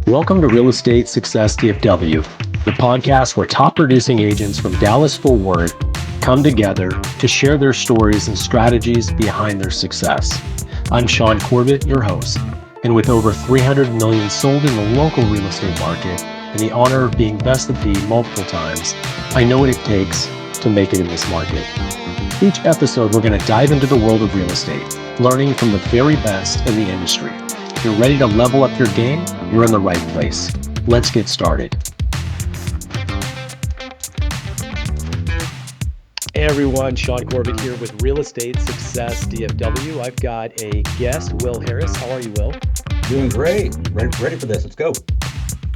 Welcome to Real Estate Success DFW, the podcast where top producing agents from Dallas Fort Worth come together to share their stories and strategies behind their success. I'm Shaune Corbett, your host, and with over 300 million sold in the local real estate market and the honor of being best of B multiple times, I know what it takes to make it in this market. Each episode, we're going to dive into the world of real estate, learning from the very best in the industry. If you're ready to level up your game, you're in the right place. Let's get started. Hey everyone, Shaune Corbett here with Real Estate Success DFW. I've got a guest, Will Harris. How are you, Will? Doing great. Ready for this. Let's go.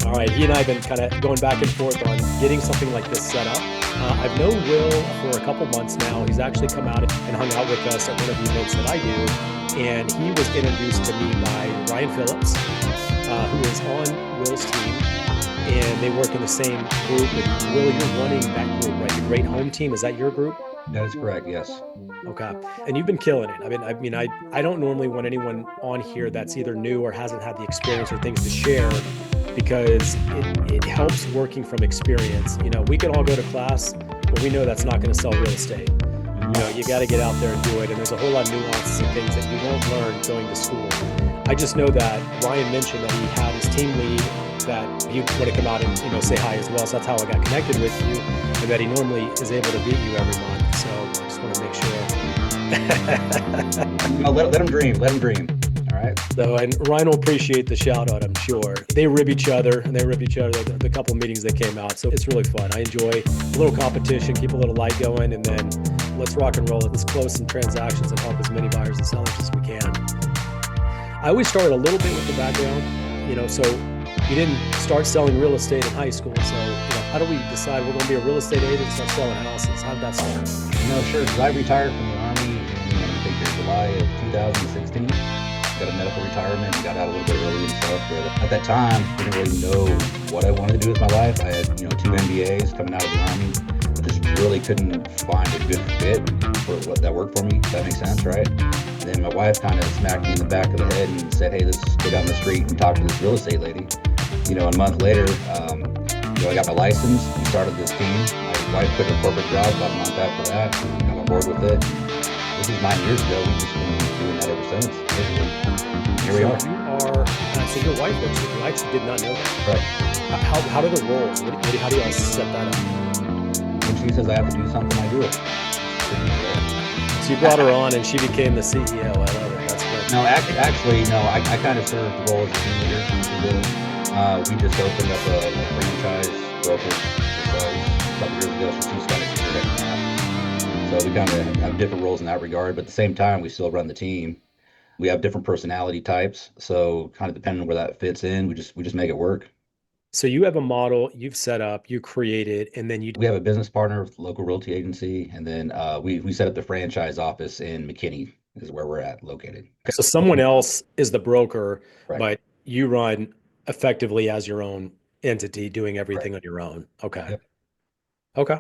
All right. He and I have been kind of going back and forth on getting something like this set up. I've known Will for a couple months now. He's actually come out and hung out with us at one of the events that I do. And he was introduced to me by Ryan Phillips, who is on Will's team. And they work in the same group. And Will, you're running that group, right? The Great Home Team. Is that your group? That is correct. Yes. Okay. And you've been killing it. I don't normally want anyone on here that's either new or hasn't had the experience or things to share, because it helps working from experience. You know, we can all go to class, but we know that's not going to sell real estate. You know, you got to get out there and do it. And there's a whole lot of nuances and things that you won't learn going to school. I just know that Ryan mentioned that he had his team lead, that he would come out and, say hi as well. So that's how I got connected with you, and that he normally is able to beat you every month. So I just want to make sure. Let him dream. Let him dream. All right. So, and Ryan will appreciate the shout out, I'm sure. They rib each other the couple meetings they came out. So it's really fun. I enjoy a little competition, keep a little light going, and then let's rock and roll. Let's close some transactions and help as many buyers and sellers as we can. I always start a little bit with the background, so you didn't start selling real estate in high school. So, how do we decide we're going to be a real estate agent and start selling houses? How did that start? Sure. Because I retired from the Army in July of 2016. Got a medical retirement and got out a little bit early and stuff. But at that time, I didn't really know what I wanted to do with my life. I had, 2 MBAs coming out of the Army. I just really couldn't find a good fit for what that worked for me, if that makes sense, right? And then my wife kind of smacked me in the back of the head and said, hey, let's go down the street and talk to this real estate lady. A month later, I got my license and started this team. My wife quit her corporate job about a month after that. Got on board with it. This is 9 years ago. We've just been doing that ever since. Here we are. So your wife works with you. I actually did not know that. Right. How do the roles? How do you guys set that up? When she says I have to do something, I do it. So you brought her on and she became the CEO. I love it. That's great. No, actually, I kind of served the role as a team leader. We just opened up a franchise brokerage a couple years ago, so she's kind of secured it now. So we kind of have different roles in that regard, but at the same time, we still run the team. We have different personality types, so kind of depending on where that fits in, we just make it work. So you have a model you've set up, you created, and then we have a business partner with the local realty agency, and then we set up the franchise office in McKinney is where we're located. So someone else is the broker, right. But you run effectively as your own entity, doing everything right. on your own. Okay. Yep. Okay.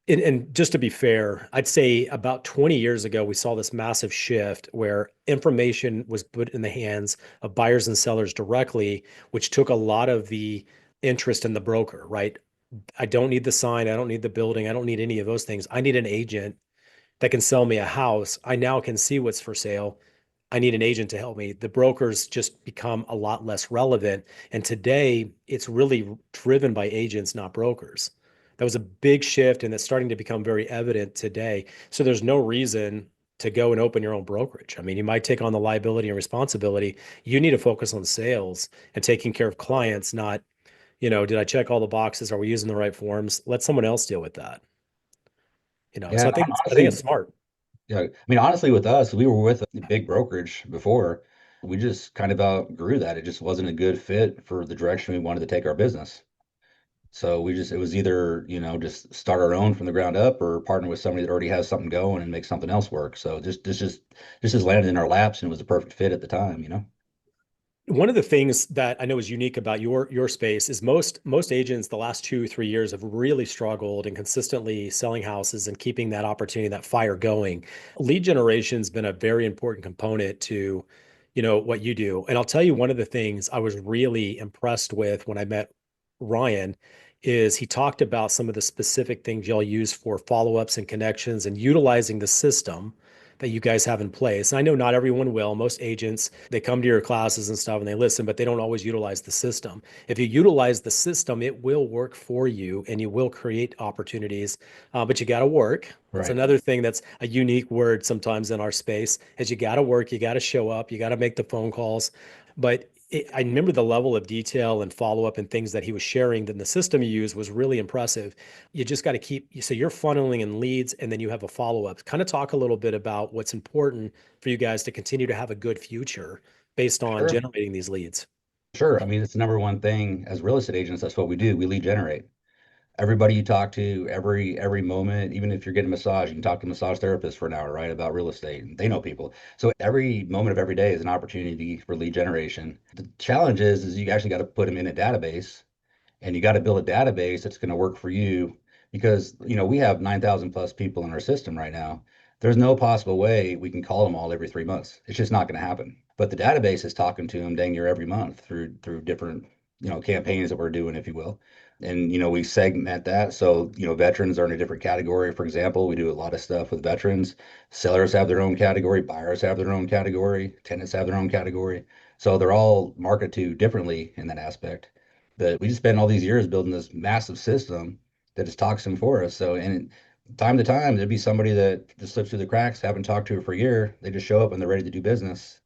And just to be fair, I'd say about 20 years ago, we saw this massive shift where information was put in the hands of buyers and sellers directly, which took a lot of the interest in the broker, right? I don't need the sign. I don't need the building. I don't need any of those things. I need an agent that can sell me a house. I now can see what's for sale. I need an agent to help me. The brokers just become a lot less relevant. And today it's really driven by agents, not brokers. That was a big shift, and it's starting to become very evident today. So there's no reason to go and open your own brokerage. I mean, you might take on the liability and responsibility. You need to focus on sales and taking care of clients, not, did I check all the boxes? Are we using the right forms? Let someone else deal with that. Yeah, so I think it's smart. Yeah. Honestly, with us, we were with a big brokerage before. We just kind of outgrew that. It just wasn't a good fit for the direction we wanted to take our business. So it was either, just start our own from the ground up or partner with somebody that already has something going and make something else work. So this just landed in our laps and it was a perfect fit at the time. One of the things that I know is unique about your space is most agents the last 2-3 years have really struggled in consistently selling houses and keeping that opportunity, that fire going. Lead generation has been a very important component to, what you do. And I'll tell you one of the things I was really impressed with when I met Ryan is he talked about some of the specific things y'all use for follow-ups and connections and utilizing the system that you guys have in place. And I know not everyone will. Most agents, they come to your classes and stuff and they listen, but they don't always utilize the system. If you utilize the system, it will work for you and you will create opportunities, but you got to work. That's Right. another thing that's a unique word sometimes in our space is you got to work, you got to show up, you got to make the phone calls. But I remember the level of detail and follow up and things that he was sharing. Then the system you use was really impressive. You just got to keep, so you're funneling in leads and then you have a follow up. Kind of talk a little bit about what's important for you guys to continue to have a good future based on Sure. generating these leads. Sure. I mean, it's the number one thing as real estate agents. That's what we do. We lead generate. Everybody you talk to, every moment, even if you're getting a massage, you can talk to a massage therapist for an hour, right, about real estate. And they know people. So every moment of every day is an opportunity for lead generation. The challenge is you actually got to put them in a database and you got to build a database that's going to work for you because we have 9,000 plus people in our system right now. There's no possible way we can call them all every 3 months. It's just not going to happen. But the database is talking to them dang near every month through different campaigns that we're doing, if you will. And we segment that so veterans are in a different category. For example, we do a lot of stuff with veterans. Sellers have their own category, buyers have their own category, tenants have their own category. So they're all marketed to differently in that aspect. But we just spent all these years building this massive system that is toxin for us. So, and time to time, there'd be somebody that just slips through the cracks, haven't talked to her for a year. They just show up and they're ready to do business.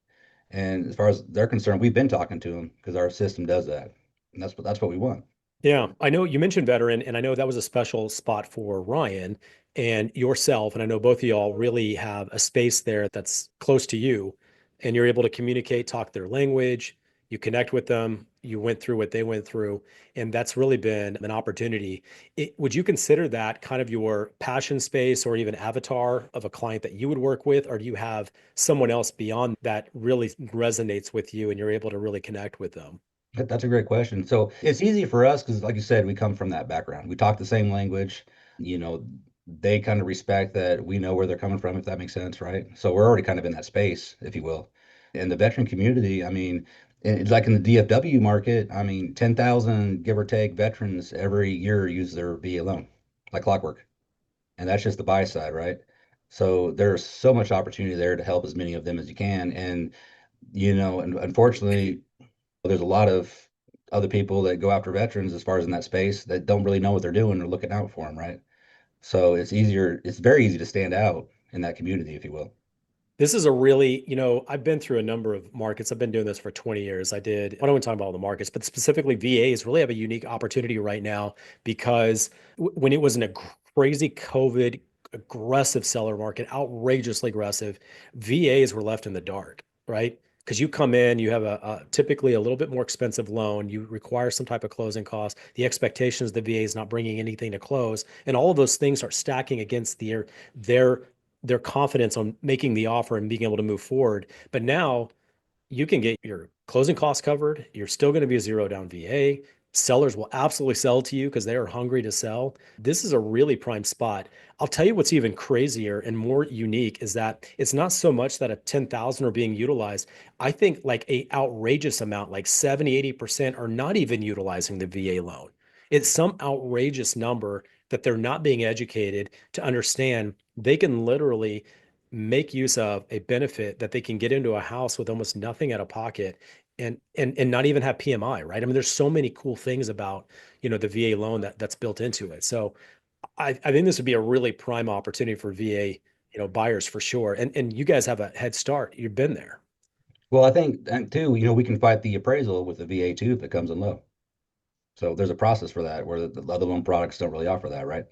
And as far as they're concerned, we've been talking to them because our system does that. And that's what we want. Yeah, I know you mentioned veteran, and I know that was a special spot for Ryan and yourself. And I know both of y'all really have a space there that's close to you, and you're able to communicate, talk their language, you connect with them, you went through what they went through, and that's really been an opportunity. Would you consider that kind of your passion space or even avatar of a client that you would work with, or do you have someone else beyond that really resonates with you and you're able to really connect with them? That's a great question. So it's easy for us because, like you said, we come from that background. We talk the same language. You know, they kind of respect that we know where they're coming from, if that makes sense, right? So we're already kind of in that space, if you will. And the veteran community, I mean, it's like in the DFW market, I mean, 10,000 give or take veterans every year use their VA loan, like clockwork. And that's just the buy side, right? So there's so much opportunity there to help as many of them as you can. And, and unfortunately, there's a lot of other people that go after veterans as far as in that space that don't really know what they're doing or looking out for them, right? So it's very easy to stand out in that community, if you will. This is a really, I've been through a number of markets. I've been doing this for 20 years. I don't want to talk about all the markets, but specifically VAs really have a unique opportunity right now because when it was in a crazy COVID aggressive seller market, outrageously aggressive, VAs were left in the dark, right? Because you come in, you have a typically a little bit more expensive loan. You require some type of closing cost. The expectation is the VA is not bringing anything to close, and all of those things are stacking against their their confidence on making the offer and being able to move forward. But now you can get your closing costs covered. You're still going to be a zero down VA. Sellers will absolutely sell to you because they are hungry to sell. This is a really prime spot. I'll tell you what's even crazier and more unique is that it's not so much that a 10,000 are being utilized. I think like a outrageous amount, like 70, 80% are not even utilizing the VA loan. It's some outrageous number that they're not being educated to understand they can literally make use of a benefit that they can get into a house with almost nothing out of pocket and not even have PMI, right? I mean, there's so many cool things about, the VA loan that's built into it. So I think this would be a really prime opportunity for VA, buyers for sure. And you guys have a head start. You've been there. Well, I think, and too, we can fight the appraisal with the VA too if it comes in low. So there's a process for that where the other loan products don't really offer that, right?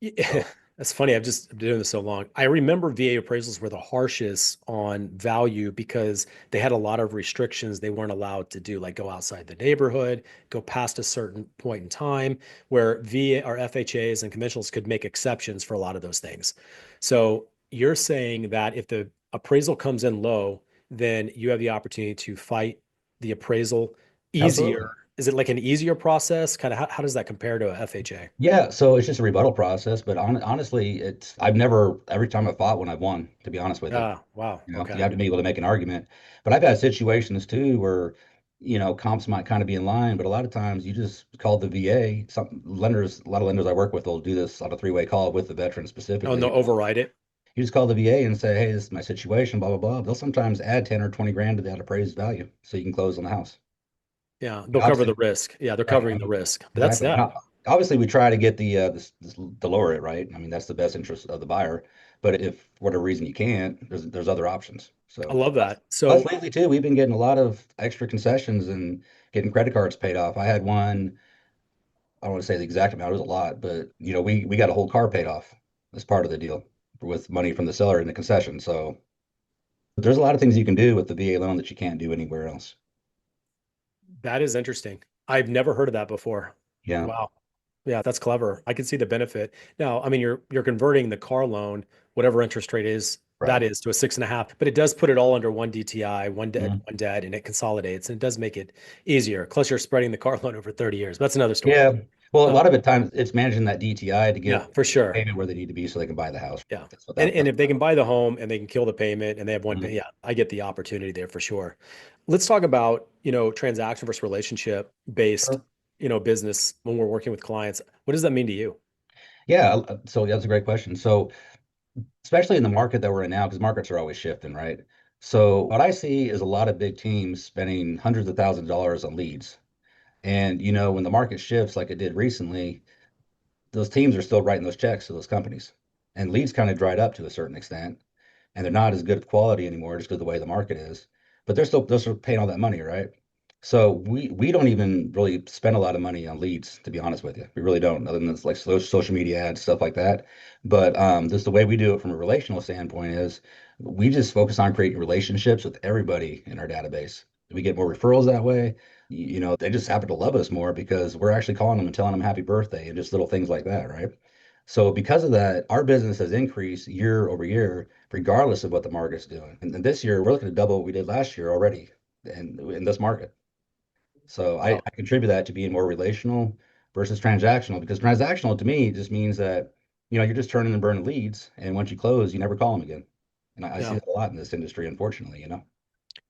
Yeah, So that's funny. I've just been doing this so long. I remember VA appraisals were the harshest on value because they had a lot of restrictions they weren't allowed to do, like go outside the neighborhood, go past a certain point in time, where VA or FHAs and conventionals could make exceptions for a lot of those things. So you're saying that if the appraisal comes in low, then you have the opportunity to fight the appraisal easier absolutely. Is it like an easier process? Kind of how does that compare to a FHA? Yeah, so it's just a rebuttal process, but honestly, I've never every time I've fought when I've won, to be honest with you. Ah, wow. You know, you Okay. have to be able to make an argument. But I've had situations too where, comps might kind of be in line, but a lot of times you just call the VA. Some lenders, a lot of lenders I work with will do this on a three-way call with the veteran Oh, and specifically. they'll override it. You just call the VA and say, hey, this is my situation, blah, blah, blah. They'll sometimes add 10 or 20 grand to that appraised value so you can close on the house. Yeah, And they'll cover the obviously, risk. Yeah, they're right. covering the risk. But that's Exactly. yeah, Now, obviously, we try to get to lower it, right? I mean, that's the best interest of the buyer. But if for whatever reason you can't, there's other options. I So love that. plus So, lately too, we've been getting a lot of extra concessions and getting credit cards paid off. I had one, I don't want to say the exact amount, it was a lot, but we got a whole car paid off as part of the deal with money from the seller in the concession. So there's a lot of things you can do with the VA loan that you can't do anywhere else. that is interesting. I've never heard of that before. Yeah, Wow. Yeah, that's clever. I can see the benefit. Now, I mean, you're converting the car loan, whatever interest rate is that right. is, to a 6.5, but it does put it all under one DTI, Mhm. one debt, and it consolidates, and it does make it easier. Plus, you're spreading the car loan over 30 years. That's another story. Yeah. Well, a Uh, lot of it times it's managing that DTI to yeah, get for the sure. payment where they need to be so they can buy the house. Yeah. That's what And that's if they can about. buy the home and they can kill the payment and they have one pay, Mhm. yeah, I get the opportunity there for sure. Let's talk about, transaction versus relationship based, Sure. business when we're working with clients. What does that mean to you? Yeah. So that's a great question. So especially in the market that we're in now, because markets are always shifting, right? So what I see is a lot of big teams spending hundreds of thousands of dollars on leads. And when the market shifts like it did recently, those teams are still writing those checks to those companies. And leads kind of dried up to a certain extent. And they're not as good of quality anymore just because of the way the market is. But they're still paying all that money, right? So we don't even really spend a lot of money on leads, to be honest with you. We really don't, other than it's like social media ads, stuff like that. But just the way we do it from a relational standpoint is we just focus on creating relationships with everybody in our database. We get more referrals that way. They just happen to love us more because we're actually calling them and telling them happy birthday and just little things like that, right? So because of that, our business has increased year over year, regardless of what the market's doing. And this year, we're looking to double what we did last year already in this market. So I, Wow. I contribute that to being more relational versus transactional because transactional to me just means that, you're just turning and burning leads. And once you close, you never call them again. And I see Yeah. that a lot in this industry, unfortunately.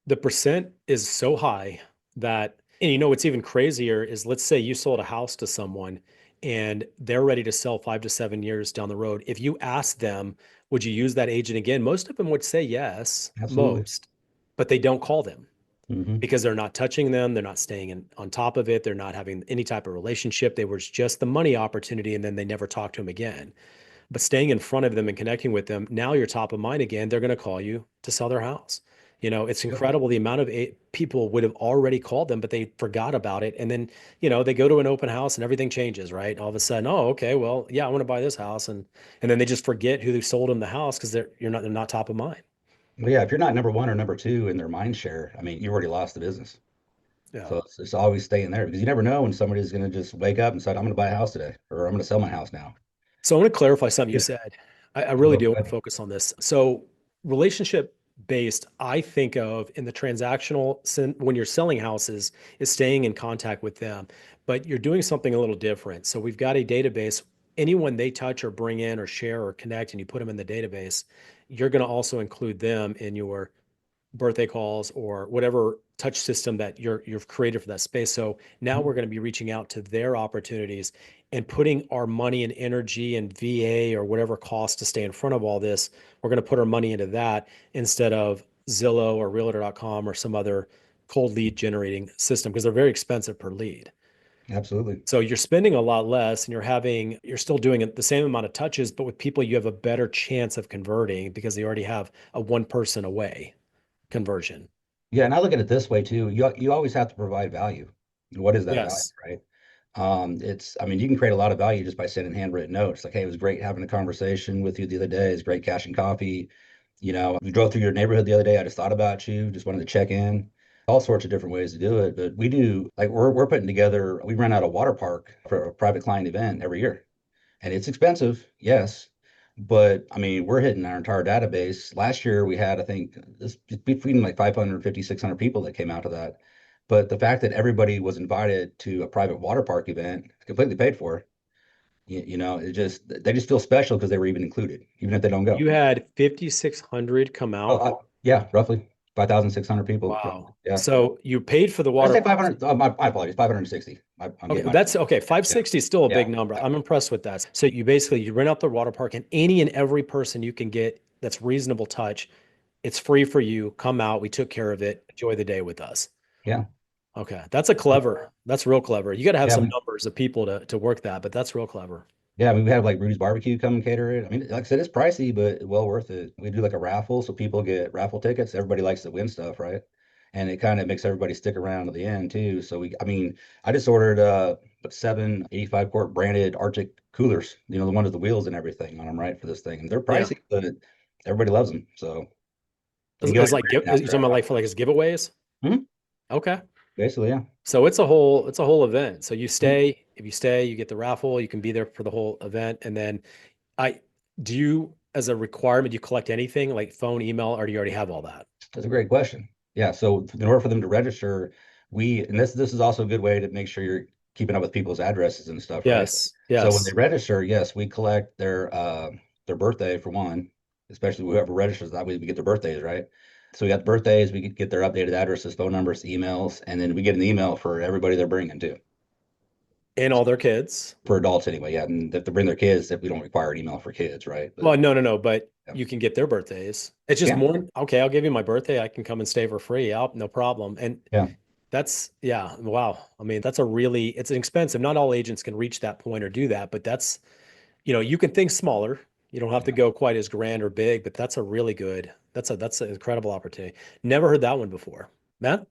The percent is so high that, and what's even crazier is, let's say you sold a house to someone and they're ready to sell 5 to 7 years down the road. If you ask them, would you use that agent again? Most of them would say yes, Absolutely. most, but they don't call them Hmm. because they're not touching them. They're not staying on top of it. They're not having any type of relationship. They were just the money opportunity and then they never talk to them again. But staying in front of them and connecting with them, now you're top of mind again. They're going to call you to sell their house. It's Yep. incredible the amount of people would have already called them, but they forgot about it. And then, they go to an open house and everything changes, right? All of a sudden, oh, okay, well, yeah, I want to buy this house. And then they just forget who sold them the house because they're not top of mind. Well, yeah, if you're not number one or number two in their mind share, I mean, you already lost the business. Yeah. So it's always staying there because you never know when somebody's going to just wake up and say, I'm going to buy a house today or I'm going to sell my house now. So I want to clarify something you Yeah. said. I really Oh, do go want to ahead. focus on this. So relationship based, I think of in the when you're selling houses, is staying in contact with them, but you're doing something a little different. So we've got a database. Anyone they touch or bring in or share or connect, and you put them in the database, you're going to also include them in your birthday calls or whatever touch system that you've created for that space. So now Mhm. we're going to be reaching out to their opportunities and putting our money and energy and VA or whatever cost to stay in front of all this. We're going to put our money into that instead of Zillow or realtor.com or some other cold lead generating system because they're very expensive per lead. Absolutely. So you're spending a lot less and you're still doing the same amount of touches, but with people you have a better chance of converting because they already have a one person away conversion. Yeah. And I look at it this way too. You always have to provide value. What is that value, Yes. right? I mean, you can create a lot of value just by sending handwritten notes. Like, hey, it was great having a conversation with you the other day. It's great cashing coffee. We drove through your neighborhood the other day. I just thought about you, just wanted to check in. All sorts of different ways to do it. But we do, like, we're putting together, we rent out a water park for a private client event every year. And it's expensive, yes. But I mean, we're hitting our entire database. Last year we had, I think, between like 550, 600 people that came out of that. But the fact that everybody was invited to a private water park event, completely paid for, it just they just feel special because they were even included, even if they don't go. You had 5,600 come Oh, out. yeah, roughly 5,600 people. Wow. Yeah. So you paid for the I water say parks. 500. Oh, my apologies. 560. I'm Okay, getting my, that's okay. yeah, 560 is still a yeah, big number. yeah, I'm impressed with that. So you basically you rent out the water park and any and every person you can get that's reasonable touch, it's free for you. Come out. We took care of it. Enjoy the day with us. yeah, Okay. That's real clever. You got to have yeah. some numbers of people to work that, but that's real clever. Yeah, I mean, we have like Rudy's Barbecue come and cater it. I mean, like I said, it's pricey, but well worth it. We do like a raffle, so people get raffle tickets. Everybody likes to win stuff, right? And it kind of makes everybody stick around to the end too. So I mean, I just ordered 7 85 quart branded Arctic coolers. The ones with the wheels and everything on them, right, for this thing. And they're Yeah. pricey, but everybody loves them. So you Is, get is like a like brand is you after talking I about buy like for like as giveaways? them. Okay. Basically, yeah. So it's a whole event. So Mhm. if you stay, you get the raffle, you can be there for the whole event. And then I do you as a requirement, do you collect anything like phone, email, or do you already have all that? That's a great question. Yeah, so in order for them to register, and this is also a good way to make sure you're keeping up with people's addresses and stuff, right? Yes. So when they Yes. register, yes, we collect their birthday for one, especially whoever registers, that way we get their birthdays, right? So we got the birthdays, we could get their updated addresses, phone numbers, emails, and then we get an email for everybody they're bringing too. And all their kids. For adults anyway, yeah. And if they bring their kids, if we don't require an email for kids, right? But Well, no, no, no, but yeah, you can get their birthdays. It's just yeah, more, okay, I'll give you my birthday. I can come and stay for free. No problem. And yeah. yeah, wow. I mean, it's an expensive. Not all agents can reach that point or do that, but you can think smaller. You don't have to Yeah. go quite as grand or big, but that's an incredible opportunity. Never heard that one before. Matt,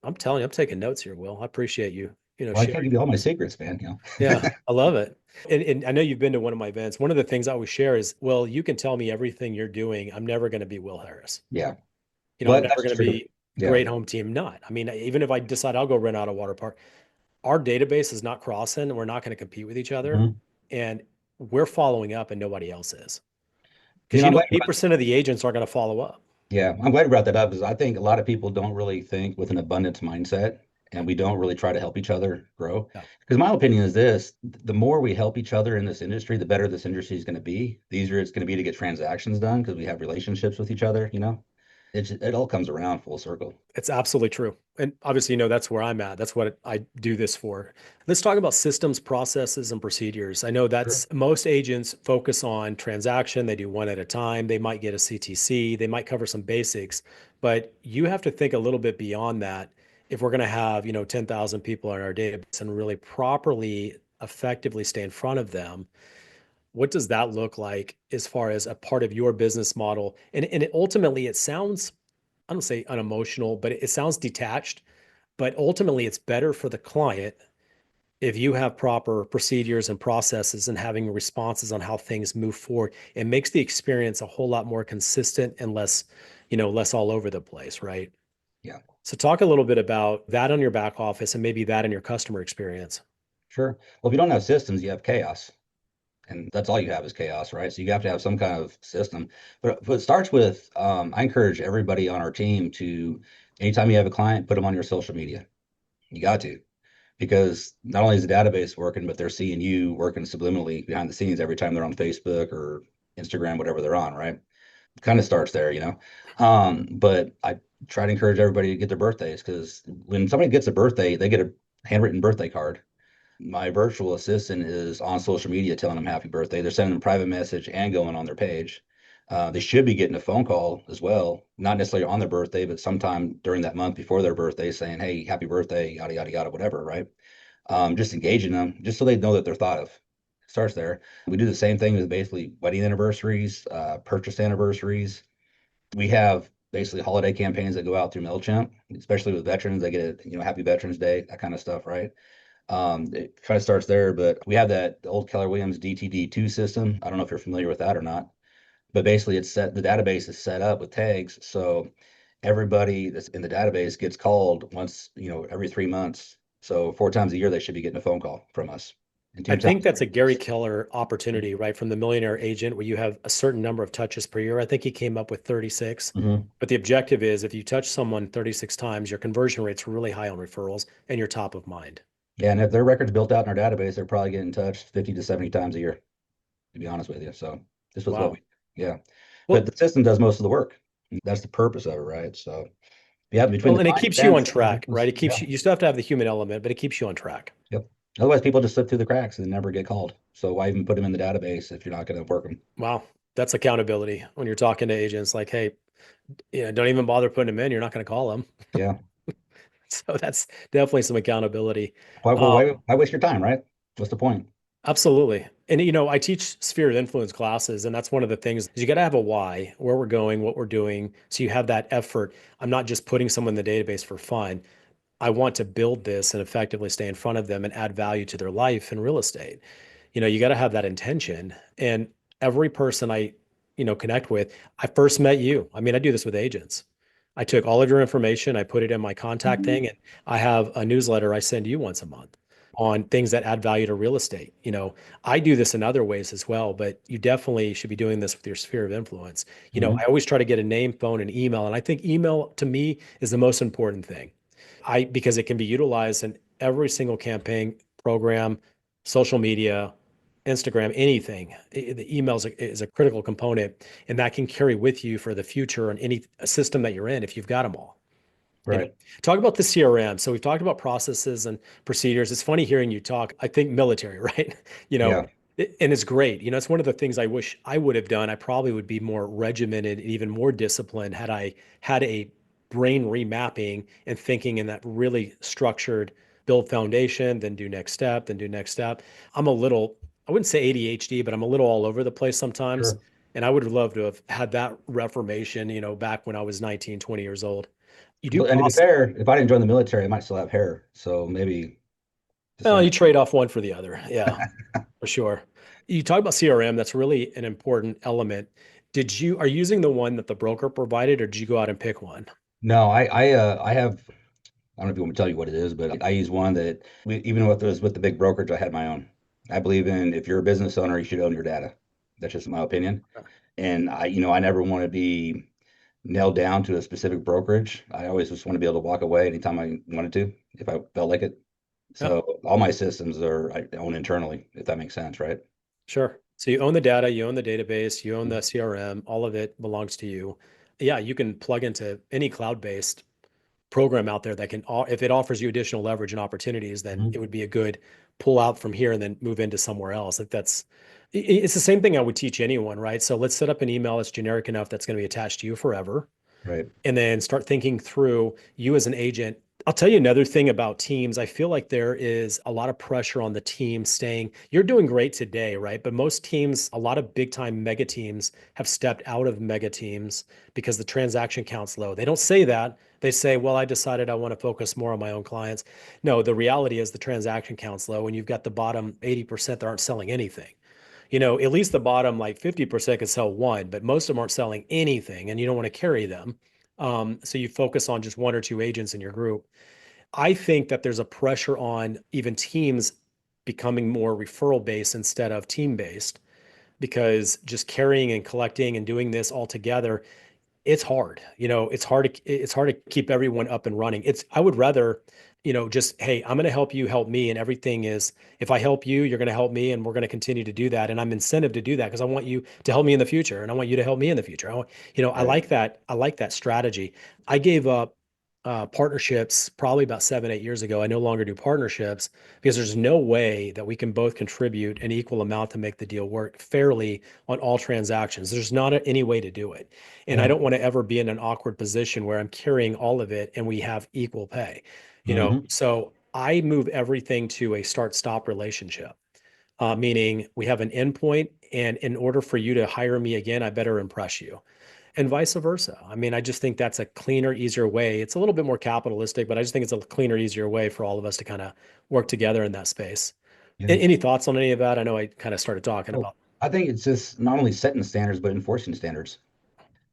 I'm telling you, I'm taking notes here, Will. I appreciate you Well, I can't sharing. give you all my secrets, man. Yeah, I love it. And I know you've been to one of my events. One of the things I always share is, well, you can tell me everything you're doing. I'm never going to be Will Harris. Yeah. I'm But never that's going to true. be Yeah. great home team. Not. I mean, even if I decide I'll go rent out a water park, our database is not crossing and we're not going to compete with each other. Mhm. And we're following up and nobody else is. You Because know, I'm glad you brought, 80% of the agents aren't going to follow up. yeah, I'm glad you brought that up because I think a lot of people don't really think with an abundance mindset and we don't really try to help each other grow. Yeah. Because my opinion is this, the more we help each other in this industry, the better this industry is going to be. The easier it's going to be to get transactions done because we have relationships with each other. It all comes around full circle. It's absolutely true. And obviously, that's where I'm at. That's what I do this for. Let's talk about systems, processes, and procedures. I know Sure. that's most agents focus on transaction. They do one at a time. They might get a CTC. They might cover some basics, but you have to think a little bit beyond that if we're going to have, 10,000 people in our database and really properly, effectively stay in front of them. What does that look like as far as a part of your business model? And ultimately, it sounds, I don't say unemotional, but it sounds detached. But ultimately, it's better for the client if you have proper procedures and processes and having responses on how things move forward. It makes the experience a whole lot more consistent and less all over the place, right? Yeah, So talk a little bit about that on your back office and maybe that in your customer experience. sure. Well, if you don't have systems, you have chaos. And that's all you have is chaos, right? So you have to have some kind of system. But it starts with I encourage everybody on our team to, anytime you have a client, put them on your social media. You got to, because not only is the database working, but they're seeing you working subliminally behind the scenes every time they're on Facebook or Instagram, whatever they're on, right? Kind of starts there. But I try to encourage everybody to get their birthdays because when somebody gets a birthday, they get a handwritten birthday card. My virtual assistant is on social media telling them happy birthday. They're sending them a private message and going on their page. They should be getting a phone call as well, not necessarily on their birthday, but sometime during that month before their birthday saying, hey, happy birthday, yada, yada, yada, whatever, right? Just engaging them just so they know that they're thought of. It starts there. We do the same thing with basically wedding anniversaries, purchase anniversaries. We have basically holiday campaigns that go out through MailChimp, especially with veterans. They get Happy Veterans Day, that kind of stuff, right? It kind of starts there, but we have that the old Keller Williams DTD2 system. I don't know if you're familiar with that or not, but basically the database is set up with tags. So everybody that's in the database gets called once, every 3 months. So 4 times a year, they should be getting a phone call from us. And to I your think town that's a square. Gary Keller opportunity, right? From the Millionaire Agent, where you have a certain number of touches per year. I think he came up with 36. Mm-hmm. But the objective is if you touch someone 36 times, your conversion rate's really high on referrals and you're top of mind. Yeah, and if their record's built out in our database, they're probably getting touched 50 to 70 times a year, to be honest with you. So this was what Wow. we, yeah. But Well, the system does most of the work. That's the purpose of it, right? So yeah, between well, the and it client keeps you on defense and the track, right? business, It yeah, keeps you still have to have the human element, but it keeps you on track. yep. Otherwise, people just slip through the cracks and never get called. So why even put them in the database if you're not going to work them? Wow. That's accountability when you're talking to agents like, hey, don't even bother putting them in. You're not going to call them. Yeah. So that's definitely some accountability. Why, well, Um, why waste your time, right? What's the point? Absolutely. And I teach sphere of influence classes, and that's one of the things is you got to have a why, where we're going, what we're doing. So you have that effort. I'm not just putting someone in the database for fun. I want to build this and effectively stay in front of them and add value to their life in real estate. You got to have that intention. And every person I connect with, I first met you. I mean, I do this with agents. I took all of your information, I put it in my contact Mhm. thing, and I have a newsletter I send you once a month on things that add value to real estate. I do this in other ways as well, but you definitely should be doing this with your sphere of influence. I Mhm. always try to get a name, phone, and email, and I think email to me is the most important thing. Because it can be utilized in every single campaign, program, social media, Instagram, anything. The email is a critical component, and that can carry with you for the future in any system that you're in if you've got them all. You know, Right. talk about the CRM. So we've talked about processes and procedures. It's funny hearing you talk. I think military, right? You know, Yeah. and it's great. It's one of the things I wish I would have done. I probably would be more regimented and even more disciplined had I had a brain remapping and thinking in that really structured build foundation, then do next step, then do next step. I'm a little, I wouldn't say ADHD, but I'm a little all over the place sometimes. Sure. And I would have loved to have had that reformation, back when I was 19, 20 years old. You do And to be process. fair, if I didn't join the military, I might still have hair. So maybe just Well, saying. you trade off one for the other. Yeah, for sure. You talk about CRM, that's really an important element. Are you using the one that the broker provided, or did you go out and pick one? No, I have. I don't know if you want me to tell you what it is, but I use one that even if it was with the big brokerage, I had my own. I believe in if you're a business owner, you should own your data. That's just my opinion. And I never want to be nailed down to a specific brokerage. I always just want to be able to walk away anytime I wanted to, if I felt like it. Yeah, So all my systems I own internally, if that makes sense, right? sure. So you own the data, you own the database, you own the CRM, all of it belongs to you. Yeah, you can plug into any cloud-based program out there that if it offers you additional leverage and opportunities, then Mhm. it would be a good pull out from here and then move into somewhere else. It's the same thing I would teach anyone, right? So let's set up an email that's generic enough that's going to be attached to you forever, Right. and then start thinking through you as an agent. I'll tell you another thing about teams. I feel like there is a lot of pressure on the team staying. You're doing great today, right? But most teams, a lot of big time mega teams have stepped out of mega teams because the transaction count's low. They don't say that. They say, well, I decided I want to focus more on my own clients. No, the reality is the transaction count's low and you've got the bottom 80% that aren't selling anything. At least the bottom like 50% can sell one, but most of them aren't selling anything and you don't want to carry them. So you focus on just one or two agents in your group. I think that there's a pressure on even teams becoming more referral based instead of team based because just carrying and collecting and doing this all together, it's hard. It's hard to keep everyone up and running. I would rather, just, hey, I'm going to help you help me. And everything is, if I help you, you're going to help me. And we're going to continue to do that. And I'm incentive to do that because I want you to help me in the future. And I want you to help me in the future. I Right. like that. I like that strategy. I gave up partnerships probably about 7, 8 years ago. I no longer do partnerships because there's no way that we can both contribute an equal amount to make the deal work fairly on all transactions. There's not any way to do it. And I Yeah. don't want to ever be in an awkward position where I'm carrying all of it and we have equal pay. Hmm. So I move everything to a start stop relationship, meaning we have an endpoint. And in order for you to hire me again, I better impress you and vice versa. I mean, I just think that's a cleaner, easier way. It's a little bit more capitalistic, but I just think it's a cleaner, easier way for all of us to kind of work together in that space. Yeah. Any thoughts on any of that? I know I kind of started talking Well, about. I think it's just not only setting standards, but enforcing standards.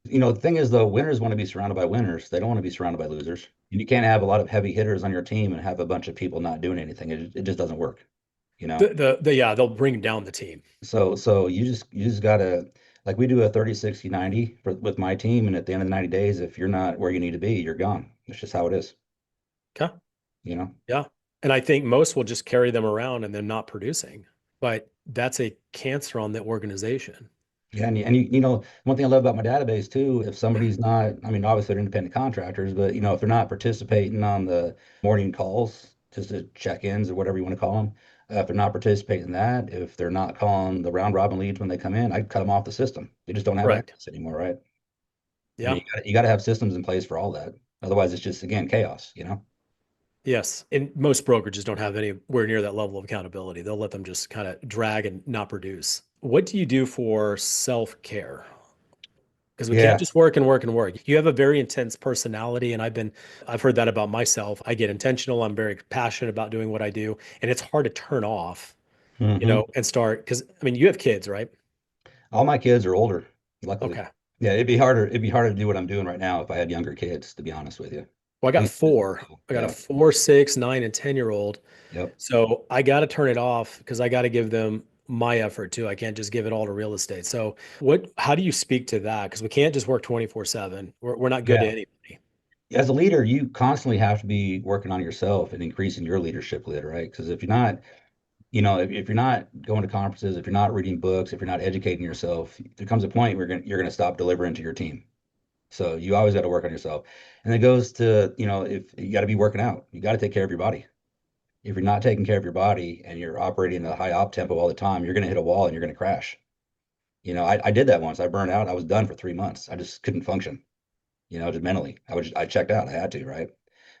The thing is, though, winners want to be surrounded by winners. They don't want to be surrounded by losers. And you can't have a lot of heavy hitters on your team and have a bunch of people not doing anything. It just doesn't work. you know? Yeah, they'll bring down the team. So you just gotta, like, we do a 30, 60, 90 with my team, and at the end of the 90 days, if you're not where you need to be, you're gone. It's just how it is, Okay. you know? Yeah. And I think most will just carry them around and they're not producing. But that's a cancer on the organization. Yeah, and one thing I love about my database too, if somebody's not, I mean, obviously they're independent contractors, but if they're not participating on the morning calls, just the check-ins or whatever you want to call them, if they're not participating in that, if they're not calling the round robin leads when they come in, I cut them off the system. They just don't have Right. access anywhere, right? I mean, Yeah. you got to have systems in place for all that. Otherwise, it's just again chaos, you know? Yes. And most brokerages don't have anywhere near that level of accountability. They'll let them just kind of drag and not produce. What do you do for self-care? Because we can't Yeah. just work and work and work. You have a very intense personality, and I've heard that about myself. I get intentional. I'm very passionate about doing what I do, and it's hard to turn off, Hmm. and start. Because I mean, you have kids, right? All my kids are older, luckily. Okay. Yeah, it'd be harder to do what I'm doing right now if I had younger kids, to be honest with you. Well, I At got least this is four. cool. I got a Yeah. 4, 6, 9, and 10-year-old. Yep. So I got to turn it off because I got to give them my effort too. I can't just give it all to real estate. So how do you speak to that? Because we can't just work 24/7. We're not good to Yeah. anybody. As a leader, you constantly have to be working on yourself and increasing your leadership lead, right? Because if you're not, if you're not going to conferences, if you're not reading books, if you're not educating yourself, there comes a point where you're gonna stop delivering to your team. So you always got to work on yourself. And it goes to, if you got to be working out, you got to take care of your body. If you're not taking care of your body and you're operating at a high op tempo all the time, you're going to hit a wall and you're going to crash. I did that once. I burned out. I was done for 3 months. I just couldn't function, just mentally. I checked out. I had to, right?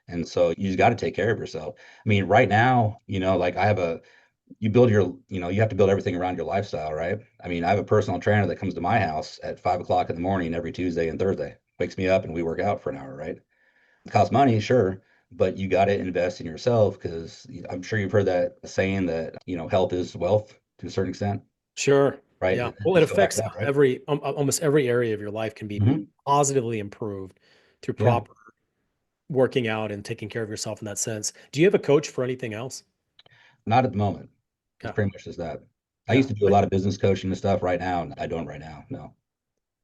And so you just got to take care of yourself. I mean, right now, like you have to build everything around your lifestyle, right? I mean, I have a personal trainer that comes to my house at 5 o'clock in the morning every Tuesday and Thursday, wakes me up and we work out for an hour, right? It costs money, sure, but you got to invest in yourself because I'm sure you've heard that saying that, health is wealth to a certain extent, Sure. right? Yeah. It, Well, it it's still like affects that, right? almost every area of your life can be Hmm. positively improved through Yeah, proper working out and taking care of yourself in that sense. Do you have a coach for anything else? not at the moment. It's Yeah. pretty much just that. I Yeah. used to do a lot of business coaching and stuff right now, and I don't right now. No.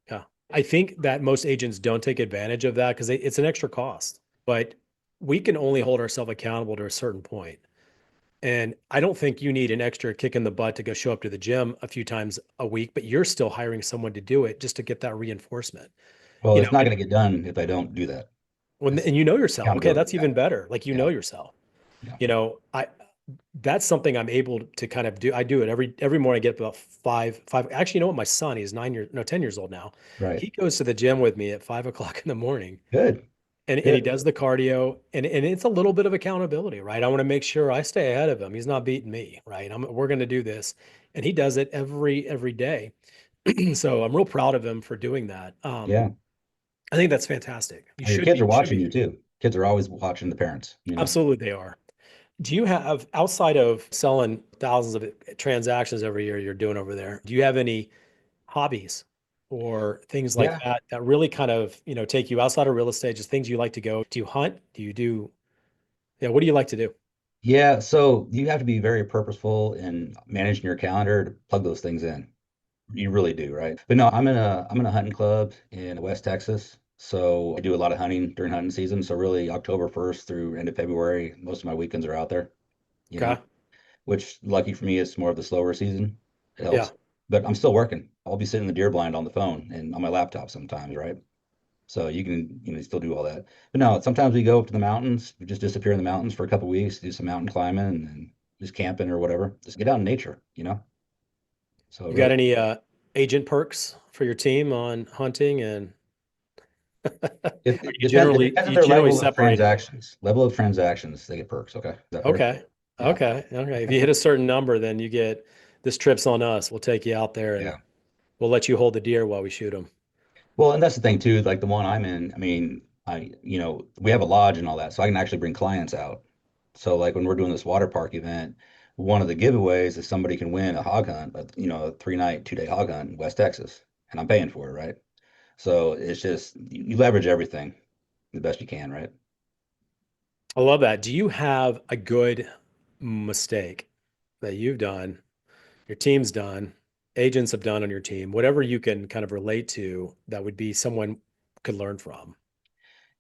Yeah. I think that most agents don't take advantage of that because it's an extra cost, but we can only hold ourselves accountable to a certain point. And I don't think you need an extra kick in the butt to go show up to the gym a few times a week, but you're still hiring someone to do it just to get that reinforcement. Well, You it's know, not and going to get done if I don't do that. It's and you know yourself. Okay, accountability. that's Yeah. even better. Like you Yeah. know yourself. Yeah. I that's something I'm able to kind of do. I do it every morning. I get up about five. Actually, you know what? My son, he's 9 years, no, 10 years old now. Right. He goes to the gym with me at 5 o'clock in the morning, Good. and he Good. does the cardio, and it's a little bit of accountability, right? I want to make sure I stay ahead of him. He's not beating me, right? We're going to do this, and he does it every day. So I'm real proud of him for doing that. Yeah. I think that's fantastic. You And your should kids be, are should watching be. you too. Kids are always watching the parents. Absolutely, they are. Do you have, outside of selling thousands of transactions every year you're doing over there, do you have any hobbies or things like Yeah. that that really kind of, take you outside of real estate, just things you like to go? Do you hunt? Yeah, what do you like to do? Yeah. So you have to be very purposeful in managing your calendar to plug those things in. You really do, right? But no, I'm in a hunting club in West Texas. So I do a lot of hunting during hunting season. So really October 1st through end of February, most of my weekends are out there, you know, Okay. which lucky for me is more of the slower season. It Yeah. helps. But I'm still working. I'll be sitting in the deer blind on the phone and on my laptop sometimes, right? So you can, still do all that. But no, sometimes we go up to the mountains, we just disappear in the mountains for a couple weeks, do some mountain climbing and just camping or whatever. Just get out in nature. So You got really, any agent perks for your team on hunting, and it, are it depends. It depends on you their generally level of separate it? transactions. Level of transactions, they get perks. Okay, is that fair? Okay. Yeah, Okay. Okay. If you hit a certain number, then you get this trip's on us. We'll take you out there and yeah. we'll let you hold the deer while we shoot them. Well, and that's the thing too. Like the one I'm in, I mean, we have a lodge and all that, so I can actually bring clients out. So like when we're doing this water park event, one of the giveaways is somebody can win a hog hunt, a 3-night, 2-day hog hunt in West Texas, and I'm paying for it, right? So it's just you leverage everything the best you can, right? I love that. Do you have a good mistake? that you've done, your team's done, agents have done on your team, whatever you can kind of relate to that would be someone could learn from.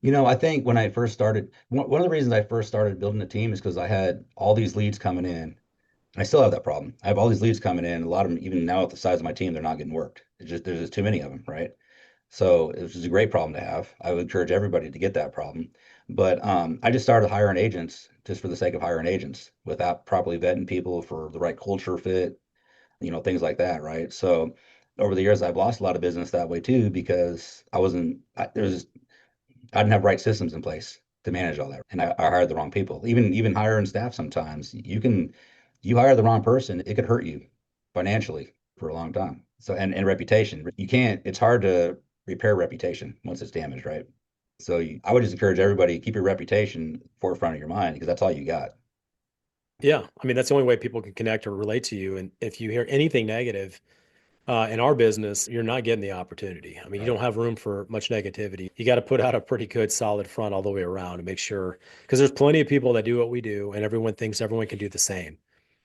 I think when I first started, one of the reasons I first started building a team is because I had all these leads coming in. And I still have that problem. I have all these leads coming in. A lot of them, even now at the size of my team, they're not getting worked. There's just too many of them, right? So it was a great problem to have. I would encourage everybody to get that problem. But I just started hiring agents just for the sake of hiring agents without properly vetting people for the right culture fit, things like that, right? So over the years, I've lost a lot of business that way too because I didn't have right systems in place to manage all that, and I hired the wrong people. Even hiring staff sometimes you hire the wrong person, it could hurt you financially for a long time. So and reputation, you can't. It's hard to repair reputation once it's damaged, right? So I would just encourage everybody keep your reputation forefront of your mind because that's all you got. Yeah. I mean, that's the only way people can connect or relate to you. And if you hear anything negative in our business, you're not getting the opportunity. I mean, you Right. don't have room for much negativity. You got to put out a pretty good, solid front all the way around and make sure, because there's plenty of people that do what we do, and everyone thinks everyone can do the same.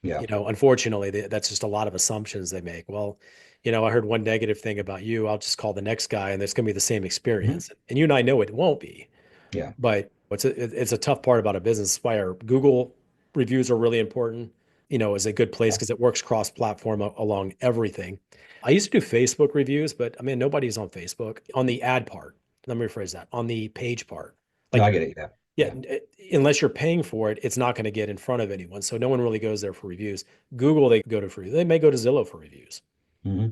Yeah. Unfortunately, that's just a lot of assumptions they make. Well, I heard one negative thing about you. I'll just call the next guy, and it's going to be the same Mhm. experience. And you and I know it won't be. Yeah. But it's a tough part about a business. That's why our Google reviews are really important. Is a good place Yeah. because it works cross-platform along everything. I used to do Facebook reviews, but I mean nobody's on Facebook on the ad part. Let me rephrase that. On the page part, No, I like get it. Yeah. yeah, Yeah. unless you're paying for it, it's not going to get in front of anyone. So no one really goes there for reviews. Google, they go to for they may go to Zillow for reviews. Hmm.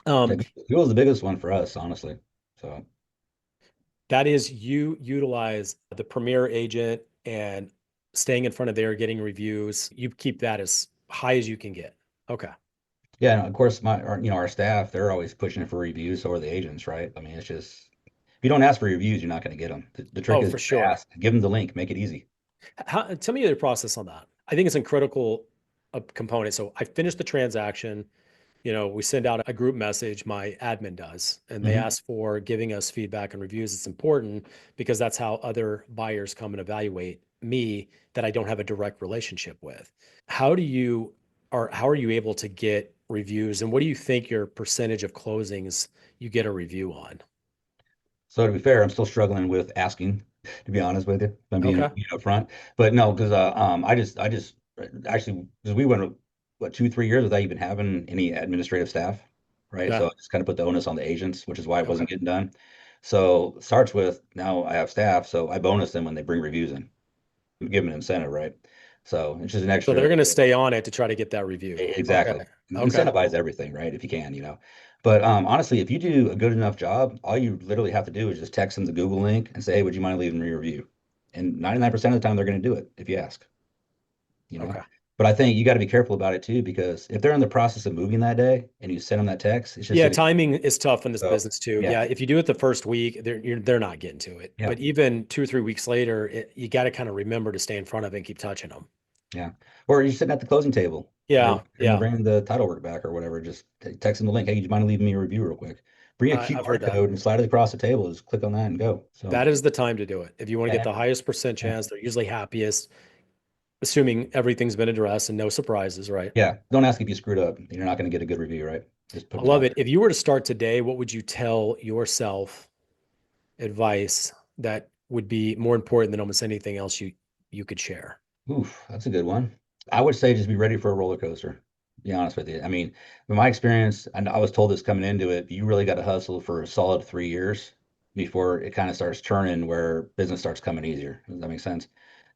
Yeah. Um, Google's the biggest one for us, honestly. So that is you utilize the Premier agent and staying in front of there, getting reviews. You keep that as high as you can get. Okay. yeah, and of course, our staff, they're always pushing for reviews, so are the agents, right? I mean, it's just if you don't ask for reviews, you're not going to get them. The trick Oh, is for just sure. ask, give them the link, make it easy. Tell me your process on that. I think it's a critical component. So I finished the transaction. We send out a group message, my admin does, and they Hmm. ask for giving us feedback and reviews. It's important because that's how other buyers come and evaluate me that I don't have a direct relationship with. How do you how are you able to get reviews, and what do you think your percentage of closings you get a review on? So to be fair, I'm still struggling with asking, to be honest with you, if I'm being Okay. upfront. But no, because I just actually because we went what 2, 3 years without even having any administrative staff, right? Yeah. So I just kind of put the onus on the agents, which is why it Okay. wasn't getting done. So it starts with now I have staff, so I bonus them when they bring reviews in. Give them an incentive, right? So it's just an So they're extra. going to stay on it to try to get that review. Okay. Exactly. Okay. Incentivize everything, right? If you can. But honestly, if you do a good enough job, all you literally have to do is just text them the Google link and say, "Hey, would you mind leaving me a review?" And 99% of the time, they're going to do it if you ask. You know. Okay. But I think you got to be careful about it too, because if they're in the process of moving that day and you send them that text, it's just Yeah, sitting. timing is tough in this So business too. yeah, Yeah, if you do it the first week, they're not getting to it. yeah, But even 2 or 3 weeks later, you got to kind of remember to stay in front of it and keep touching them. yeah. Or you're sitting at the closing table. Yeah, And they're yeah, bringing the title work back or whatever. Just text them the link. Hey, do you mind leaving me a review real quick? Bring a I've heard QR that. code and slide it across the table. Just click on that and go. So. That is the time to do it. If you want to get And the highest percent yeah. chance, they're usually happiest, assuming everything's been addressed and no surprises, right? Yeah. Don't ask if you screwed up. You're not going to get a good review, right? Just put I them love out it. If you were to start today, what would you tell yourself advice that would be more important than almost anything else you could share? there. Oof, that's a good one. I would say just be ready for a roller coaster. To be honest with you. I mean, in my experience, and I was told this coming into it, you really got to hustle for a solid 3 years before it kind of starts turning where business starts coming easier. Does that make sense?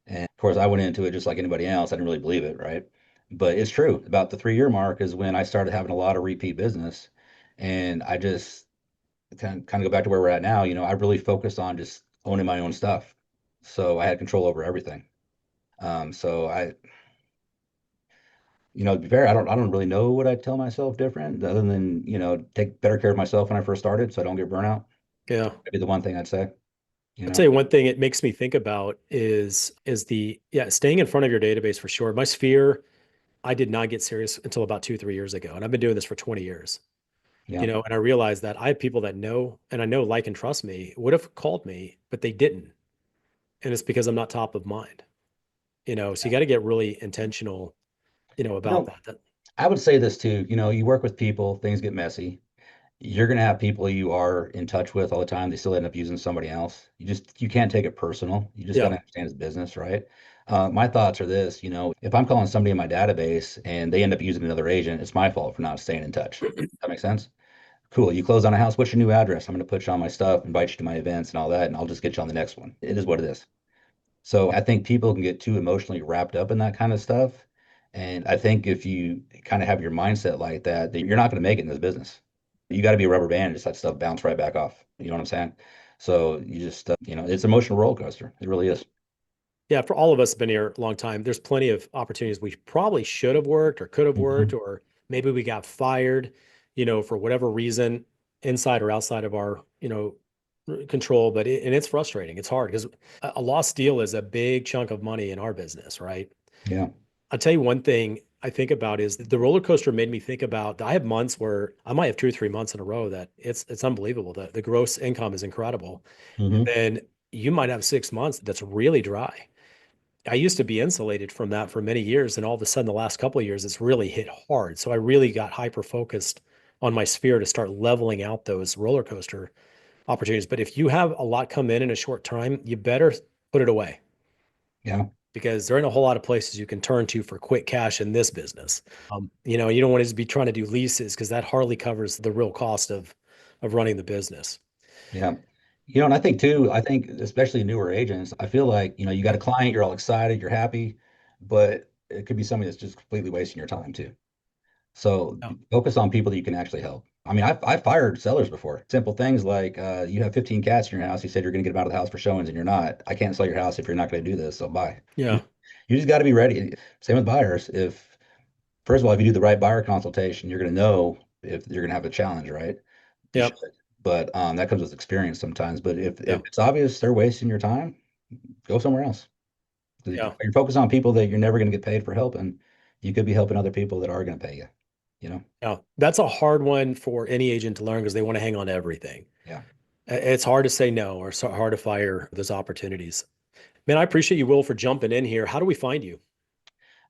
And of course, I went into it just like anybody else. I didn't really believe it, right? But it's true. About the 3 year mark is when I started having a lot of repeat business. And I just kind of go back to where we're at now, I really focused on just owning my own stuff. So I had control over everything. So to be fair, I don't really know what I'd tell myself different other than, take better care of myself when I first started so I don't get burnout. Yeah. That'd be the one thing I'd say, you I'll tell know? you one thing it makes me think about is the yeah, staying in front of your database for sure. My sphere, I did not get serious until about 2, 3 years ago. And I've been doing this for 20 years. Yeah. And I realized that I have people that know and I know like and trust me would have called me, but they didn't. And it's because I'm not top of mind. So you got to get really intentional You about know, that. I would say this too. You work with people, things get messy. You're gonna have people you are in touch with all the time. They still end up using somebody else. You can't take it personal. You just Yeah. gotta understand it's business, right? My thoughts are this, if I'm calling somebody in my database and they end up using another agent, it's my fault for not staying in touch. That makes sense? Cool. You close on a house. What's your new address? I'm gonna put you on my stuff, invite you to my events and all that, and I'll just get you on the next one. It is what it is. So I think people can get too emotionally wrapped up in that kind of stuff. And I think if you kind of have your mindset like that, then you're not going to make it in this business. You got to be a rubber band and just let stuff bounce right back off. You know what I'm saying? So you just, it's an emotional roller coaster. It really is. Yeah, for all of us been here a long time, there's plenty of opportunities we probably should have worked or could have worked, Hmm. or maybe we got fired, for whatever reason, inside or outside of our, control. And it's frustrating. It's hard because a lost deal is a big chunk of money in our business, right? Yeah. I'll tell you one thing I think about is the roller coaster made me think about I have months where I might have 2 or 3 months in a row that it's unbelievable. The gross income is incredible. And Hmm. then you might have 6 months that's really dry. I used to be insulated from that for many years, and all of a sudden, the last couple of years, it's really hit hard. So I really got hyper focused on my sphere to start leveling out those roller coaster opportunities. But if you have a lot come in a short time, you better put it away Yeah. because there ain't a whole lot of places you can turn to for quick cash in this business. You don't want to be trying to do leases because that hardly covers the real cost of running the business. Yeah. And I think too, I think especially newer agents, I feel like, you got a client, you're all excited, you're happy, but it could be somebody that's just completely wasting your time too. So Yeah, focus on people that you can actually help. I mean, I've fired sellers before. Simple things like you have 15 cats in your house. You said you're going to get them out of the house for showings, and you're not. I can't sell your house if you're not going to do this. So bye. You, yeah, you just got to be ready. Same with buyers. If first of all, if you do the right buyer consultation, you're going to know if you're going to have a challenge, right? You yeah, should. But that comes with experience sometimes. But if yeah, it's obvious they're wasting your time, go somewhere else. 'Cause if yeah. you're focused on people that you're never going to get paid for helping, you could be helping other people that are going to pay you. You know? Yeah, that's a hard one for any agent to learn because they want to hang on to everything. Yeah. It's hard to say no or so hard to fire those opportunities. Man, I appreciate you, Will, for jumping in here. How do we find you?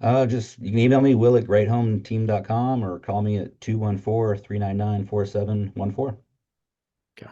Just you can email me, will@greathometeam.com, or call me at 214-399-4714. Okay.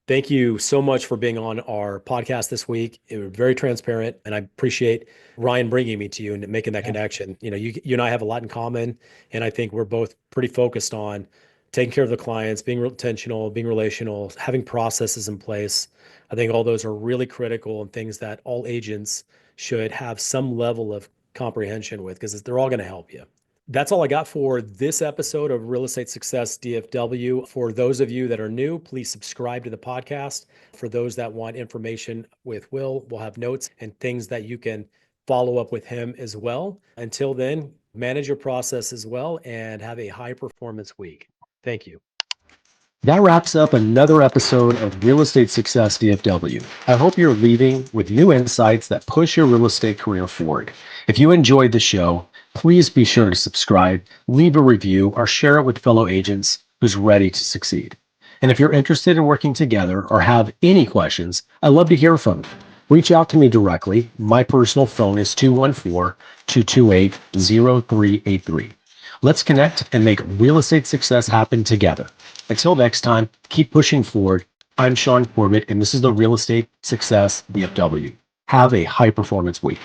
Thank you so much for being on our podcast this week. It was very transparent, and I appreciate Ryan bringing me to you and making that Yeah. connection. You and I have a lot in common, and I think we're both pretty focused on taking care of the clients, being intentional, being relational, having processes in place. I think all those are really critical and things that all agents should have some level of comprehension with because they're all going to help you. That's all I got for this episode of Real Estate Success DFW. For those of you that are new, please subscribe to the podcast. For those that want information with Will, we'll have notes and things that you can follow up with him as well. Until then, manage your process as well and have a high performance week. Thank you. That wraps up another episode of Real Estate Success DFW. I hope you're leaving with new insights that push your real estate career forward. If you enjoyed the show, please be sure to subscribe, leave a review, or share it with fellow agents who's ready to succeed. And if you're interested in working together or have any questions, I'd love to hear from you. Reach out to me directly. My personal phone is 214-228-0383. Let's connect and make real estate success happen together. Until next time, keep pushing forward. I'm Shaune Corbett, and this is the Real Estate Success DFW. Have a high performance week.